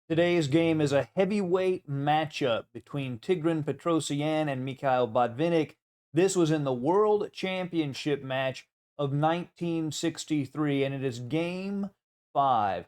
Today's game is a heavyweight matchup between Tigran Petrosian and Mikhail Botvinnik. This was in the World Championship match of 1963, and it is Game 5.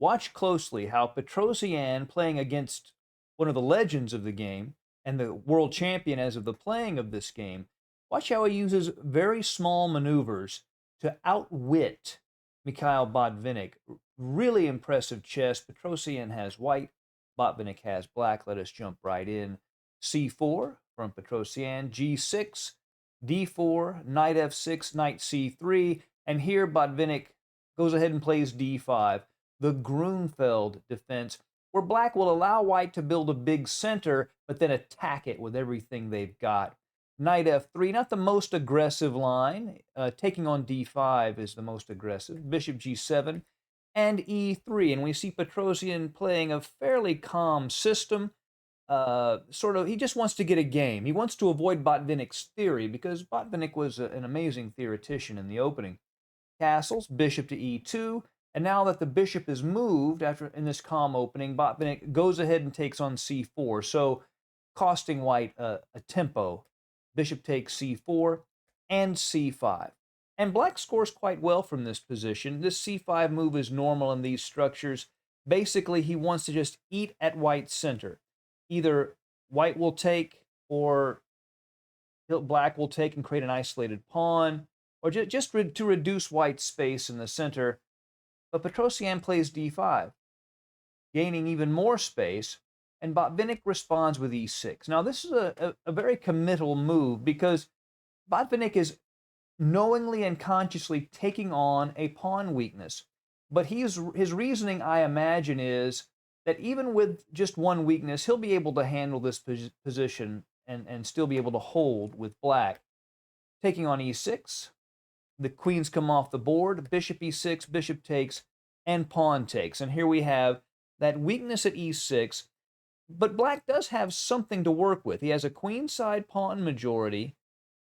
Watch closely how Petrosian, playing against one of the legends of the game and the world champion as of the playing of this game, watch how he uses very small maneuvers to outwit Mikhail Botvinnik. Really impressive chess. Petrosian has white, Botvinnik has black. Let us jump right in. C4 from Petrosian, G6, D4, knight F6, knight C3, and here Botvinnik goes ahead and plays D5, the Grunfeld defense, where black will allow white to build a big center, but then attack it with everything they've got. Knight F3, not the most aggressive line. Taking on D5 is the most aggressive. Bishop G7 and E3. And we see Petrosian playing a fairly calm system. He just wants to get a game. He wants to avoid Botvinnik's theory because Botvinnik was an amazing theoretician in the opening. Castles, bishop to E2. And now that the bishop is moved in this calm opening, Botvinnik goes ahead and takes on C4. So costing white a tempo. Bishop takes C4 and C5. And black scores quite well from this position. This C5 move is normal in these structures. Basically, he wants to just eat at white's center. Either white will take or black will take and create an isolated pawn, or just to reduce white's space in the center. But Petrosian plays D5, gaining even more space, and Botvinnik responds with E6. Now, this is a very committal move because Botvinnik is knowingly and consciously taking on a pawn weakness. But his reasoning, I imagine, is that even with just one weakness, he'll be able to handle this position and still be able to hold with black. Taking on E6, the queens come off the board, bishop E6, bishop takes, and pawn takes. And here we have that weakness at E6, but black does have something to work with. He has a queenside pawn majority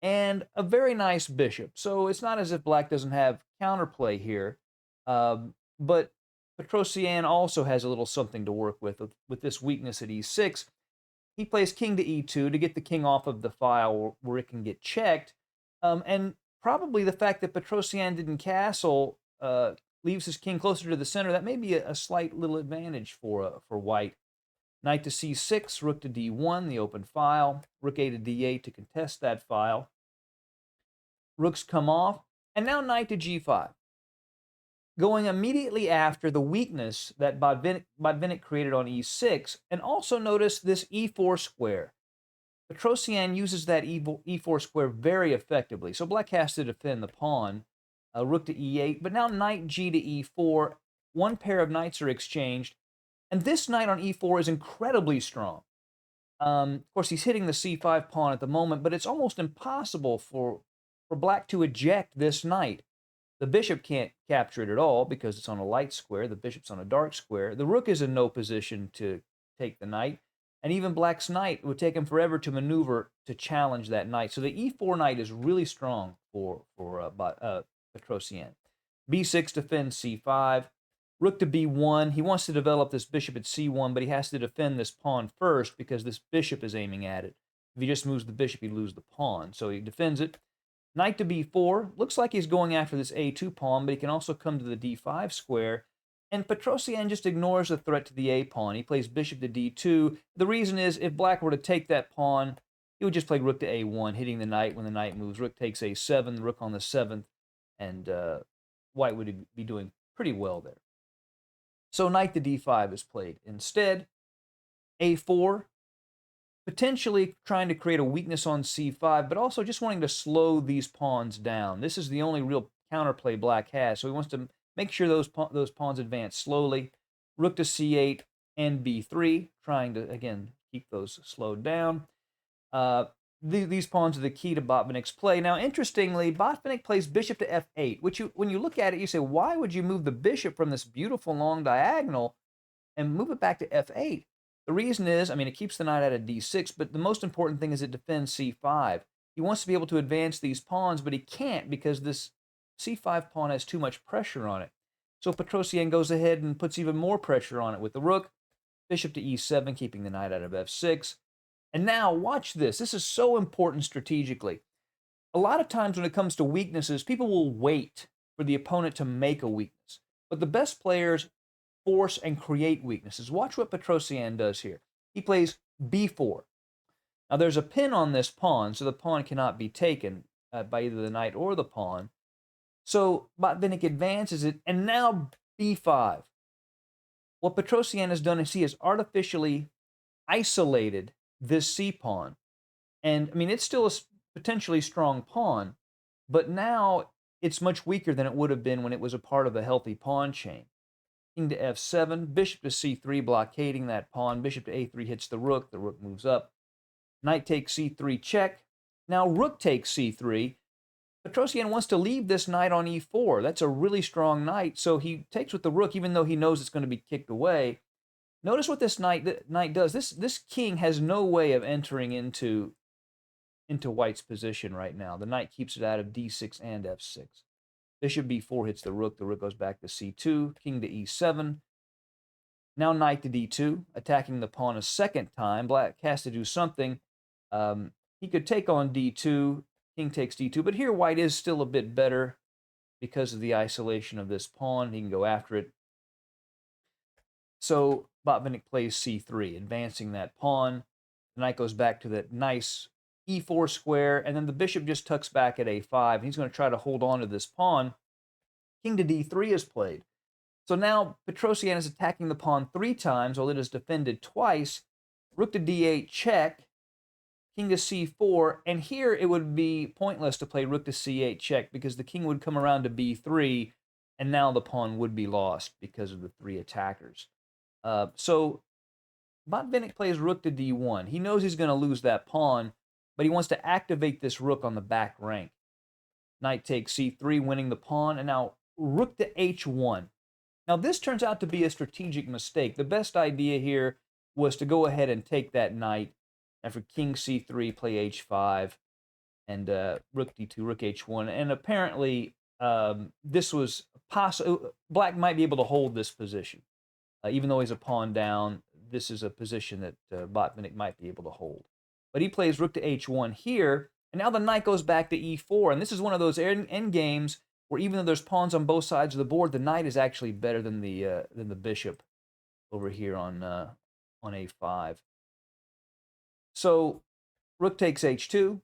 and a very nice bishop. So it's not as if black doesn't have counterplay here, but Petrosian also has a little something to work with this weakness at E6. He plays king to E2 to get the king off of the file where it can get checked. And probably the fact that Petrosian didn't castle leaves his king closer to the center. That may be a slight little advantage for white. Knight to C6, rook to D1, the open file. Rook A to D8 to contest that file. Rooks come off, and now knight to G5. Going immediately after the weakness that Botvinnik created on E6, and also notice this E4 square. Petrosian uses that E4 square very effectively, so black has to defend the pawn. Rook to E8, but now knight G to E4. One pair of knights are exchanged, and this knight on E4 is incredibly strong. Of course, he's hitting the C5 pawn at the moment, but it's almost impossible for black to eject this knight. The bishop can't capture it at all because it's on a light square. The bishop's on a dark square. The rook is in no position to take the knight. And even black's knight, it would take him forever to maneuver to challenge that knight. So the E4 knight is really strong for Petrosian. B6 defends C5. Rook to B1. He wants to develop this bishop at C1, but he has to defend this pawn first because this bishop is aiming at it. If he just moves the bishop, he loses the pawn. So he defends it. Knight to B4. Looks like he's going after this A2 pawn, but he can also come to the D5 square. And Petrosian just ignores the threat to the A pawn. He plays bishop to D2. The reason is if black were to take that pawn, he would just play rook to A1, hitting the knight when the knight moves. Rook takes A7, the rook on the 7th, and white would be doing pretty well there. So knight to D5 is played. Instead, A4, potentially trying to create a weakness on C5, but also just wanting to slow these pawns down. This is the only real counterplay black has, so he wants to make sure those pawns advance slowly. Rook to C8 and B3, trying to, again, keep those slowed down. These pawns are the key to Botvinnik's play. Now, interestingly, Botvinnik plays bishop to F8, which when you look at it, you say, why would you move the bishop from this beautiful long diagonal and move it back to F8? The reason is, I mean, it keeps the knight out of D6, but the most important thing is it defends C5. He wants to be able to advance these pawns, but he can't because this C5 pawn has too much pressure on it. So Petrosian goes ahead and puts even more pressure on it with the rook. Bishop to e7, keeping the knight out of f6. And now watch this. This is so important strategically. A lot of times when it comes to weaknesses, people will wait for the opponent to make a weakness. But the best players force and create weaknesses. Watch what Petrosian does here. He plays b4. Now there's a pin on this pawn, so the pawn cannot be taken by either the knight or the pawn. So Botvinnik advances it, and now b5. What Petrosian has done is he has artificially isolated this c-pawn. And, I mean, it's still a potentially strong pawn, but now it's much weaker than it would have been when it was a part of a healthy pawn chain. King to f7, bishop to c3, blockading that pawn. Bishop to a3 hits the rook moves up. Knight takes c3 check. Now rook takes c3. Petrosian wants to leave this knight on e4. That's a really strong knight, so he takes with the rook even though he knows it's going to be kicked away. Notice what this knight does. This king has no way of entering into White's position right now. The knight keeps it out of d6 and f6. Bishop b4 hits the rook goes back to c2, king to e7. Now knight to d2, attacking the pawn a second time. Black has to do something. He could take on d2, king takes d2, but here White is still a bit better because of the isolation of this pawn. He can go after it. So Botvinnik plays c3, advancing that pawn. The knight goes back to that nice e4 square, and then the bishop just tucks back at a5, and he's going to try to hold on to this pawn. King to d3 is played. So now Petrosian is attacking the pawn 3 times while it is defended twice. Rook to d8 check, king to c4, and here it would be pointless to play rook to c8 check because the king would come around to b3, and now the pawn would be lost because of the 3 attackers. So Botvinnik plays rook to d1. He knows he's going to lose that pawn, but he wants to activate this rook on the back rank. Knight takes c3, winning the pawn, and now rook to h1. Now this turns out to be a strategic mistake. The best idea here was to go ahead and take that knight, and for king c3, play h5, and rook d2, rook h1. And apparently this was possible. Black might be able to hold this position. Even though he's a pawn down, this is a position that Botvinnik might be able to hold. But he plays rook to h1 here, and now the knight goes back to e4, and this is one of those end games where even though there's pawns on both sides of the board, the knight is actually better than the bishop over here on a5. So rook takes h2,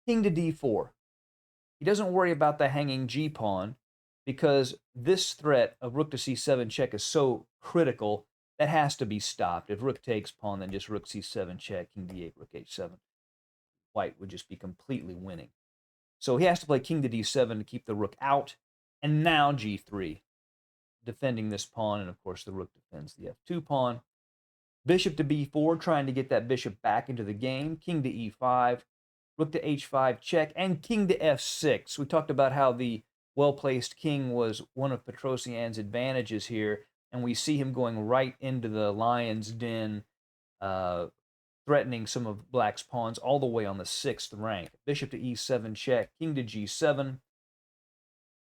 king to d4. He doesn't worry about the hanging g-pawn because this threat of rook to c7 check is so critical that has to be stopped. If rook takes pawn, then just rook c7 check, king d8, rook h7. White would just be completely winning. So he has to play king to d7 to keep the rook out, and now g3, defending this pawn, and of course the rook defends the f2 pawn. Bishop to b4, trying to get that bishop back into the game. King to e5, rook to h5 check, and king to f6. We talked about how the well-placed king was one of Petrosian's advantages here, and we see him going right into the lion's den, threatening some of Black's pawns all the way on the 6th rank. Bishop to e7 check, king to g7.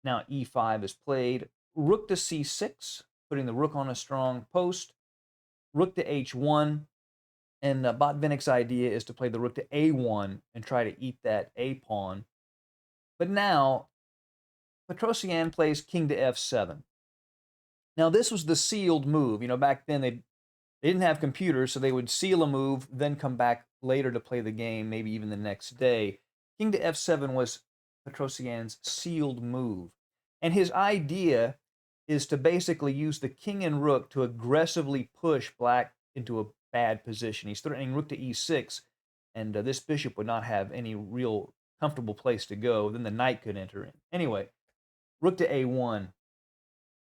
Now e5 is played. Rook to c6, putting the rook on a strong post. Rook to h1, and Botvinnik's idea is to play the rook to a1 and try to eat that a pawn. But now Petrosian plays king to f7. Now this was the sealed move. You know, back then they didn't have computers, so they would seal a move, then come back later to play the game, maybe even the next day. King to f7 was Petrosian's sealed move. And his idea is to basically use the king and rook to aggressively push Black into a bad position. He's threatening rook to e6, and this bishop would not have any real comfortable place to go. Then the knight could enter in. Anyway, rook to a1,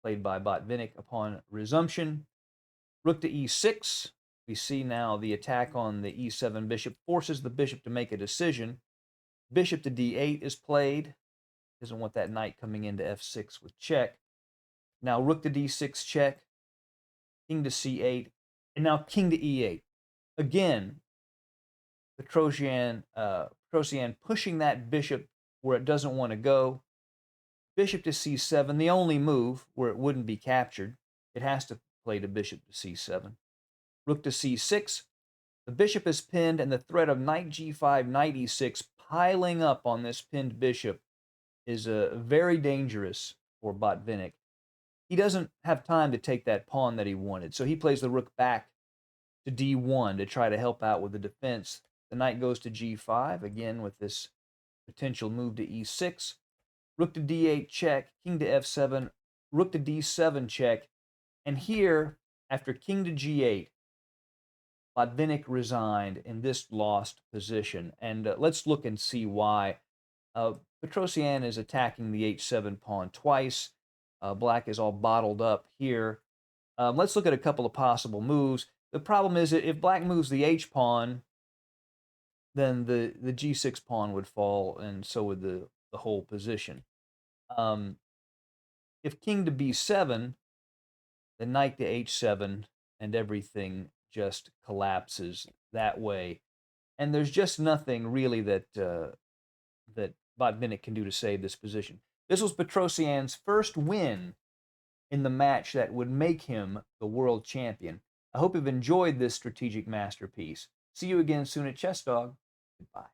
played by Botvinnik upon resumption. Rook to e6. We see now the attack on the e7 bishop forces the bishop to make a decision. Bishop to d8 is played. Doesn't want that knight coming into f6 with check. Now rook to d6 check, king to c8, and now king to e8. Again, Petrosian pushing that bishop where it doesn't want to go. Bishop to c7, the only move where it wouldn't be captured. It has to played a bishop to c7. Rook to c6. The bishop is pinned, and the threat of knight g5, knight e6 piling up on this pinned bishop is very dangerous for Botvinnik. He doesn't have time to take that pawn that he wanted, so he plays the rook back to d1 to try to help out with the defense. The knight goes to g5, again with this potential move to e6. Rook to d8 check, king to f7, rook to d7 check. And here, after king to g8, Botvinnik resigned in this lost position. And let's look and see why. Petrosian is attacking the h7 pawn twice. Black is all bottled up here. Let's look at a couple of possible moves. The problem is that if black moves the h-pawn, then the g6 pawn would fall, and so would the whole position. If king to b7, then knight to h7, and everything just collapses that way. And there's just nothing really that that Botvinnik can do to save this position. This was Petrosian's first win in the match that would make him the world champion. I hope you've enjoyed this strategic masterpiece. See you again soon at Chess Dog. Goodbye.